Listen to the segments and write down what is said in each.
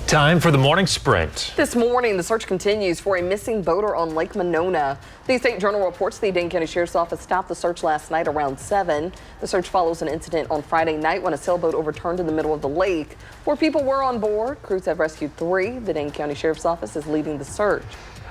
Time for the morning sprint. This morning, the search continues for a missing boater on Lake Monona. The State Journal reports the Dane County Sheriff's Office stopped the search last night around 7. The search follows an incident on Friday night when a sailboat overturned in the middle of the lake. 4 people were on board. Crews have rescued 3. The Dane County Sheriff's Office is leading the search.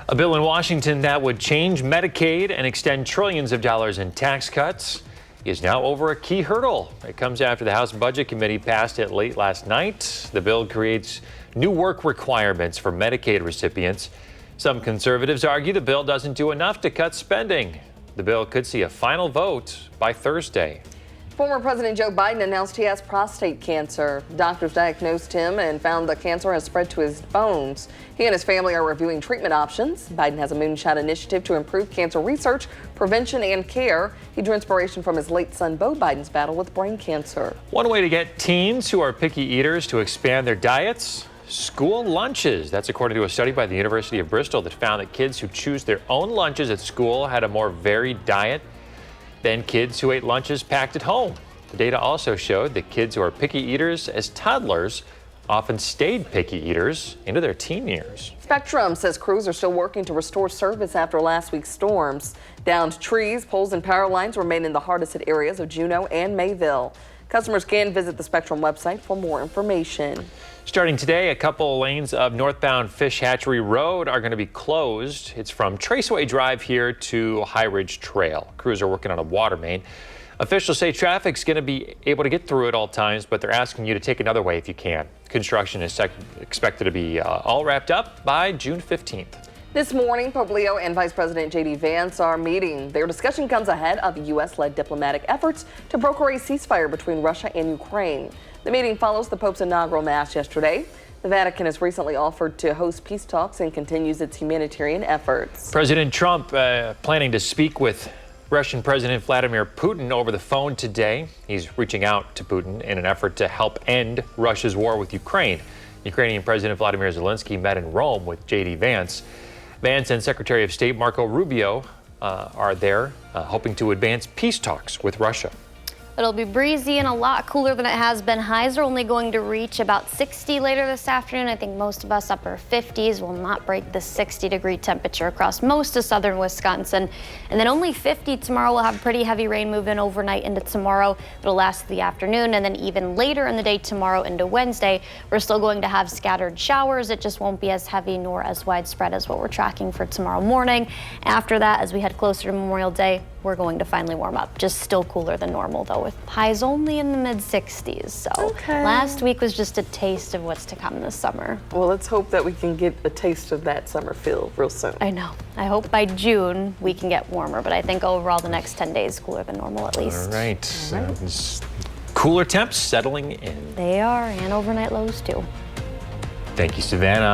A bill in Washington that would change Medicaid and extend trillions of dollars in tax cuts is now over a key hurdle. It comes after the House Budget Committee passed it late last night. The bill creates new work requirements for Medicaid recipients. Some conservatives argue the bill doesn't do enough to cut spending. The bill could see a final vote by Thursday. Former President Joe Biden announced he has prostate cancer. Doctors diagnosed him and found the cancer has spread to his bones. He and his family are reviewing treatment options. Biden has a moonshot initiative to improve cancer research, prevention, and care. He drew inspiration from his late son Beau Biden's battle with brain cancer. One way to get teens who are picky eaters to expand their diets: school lunches. That's according to a study by the University of Bristol that found that kids who choose their own lunches at school had a more varied diet than kids who ate lunches packed at home. The data also showed that kids who are picky eaters as toddlers often stayed picky eaters into their teen years. Spectrum says crews are still working to restore service after last week's storms. Downed trees, poles, and power lines remain in the hardest hit areas of Juneau and Mayville. Customers can visit the Spectrum website for more information. Starting today, a couple lanes of northbound Fish Hatchery Road are going to be closed. It's from Traceway Drive here to High Ridge Trail. Crews are working on a water main. Officials say traffic's going to be able to get through at all times, but they're asking you to take another way if you can. Construction is expected to be all wrapped up by June 15th. This morning, Pope Leo and Vice President J.D. Vance are meeting. Their discussion comes ahead of U.S.-led diplomatic efforts to broker a ceasefire between Russia and Ukraine. The meeting follows the Pope's inaugural Mass yesterday. The Vatican has recently offered to host peace talks and continues its humanitarian efforts. President Trump planning to speak with Russian President Vladimir Putin over the phone today. He's reaching out to Putin in an effort to help end Russia's war with Ukraine. Ukrainian President Vladimir Zelensky met in Rome with J.D. Vance. Vance and Secretary of State Marco Rubio are there hoping to advance peace talks with Russia. It'll be breezy and a lot cooler than it has been. Highs are only going to reach about 60 later this afternoon. I think most of us upper 50s will not break the 60-degree temperature across most of southern Wisconsin. And then only 50 tomorrow. We'll have pretty heavy rain move in overnight into tomorrow. It'll last the afternoon, and then even later in the day tomorrow into Wednesday, we're still going to have scattered showers. It just won't be as heavy nor as widespread as what we're tracking for tomorrow morning. After that, as we head closer to Memorial Day, we're going to finally warm up. Just still cooler than normal, though, with highs only in the mid-60s. So last week was just a taste of what's to come this summer. Well, let's hope that we can get a taste of that summer feel real soon. I know. I hope by June we can get warmer, but I think overall the next 10 days cooler than normal at least. All right. Cooler temps settling in. They are, and overnight lows too. Thank you, Savannah.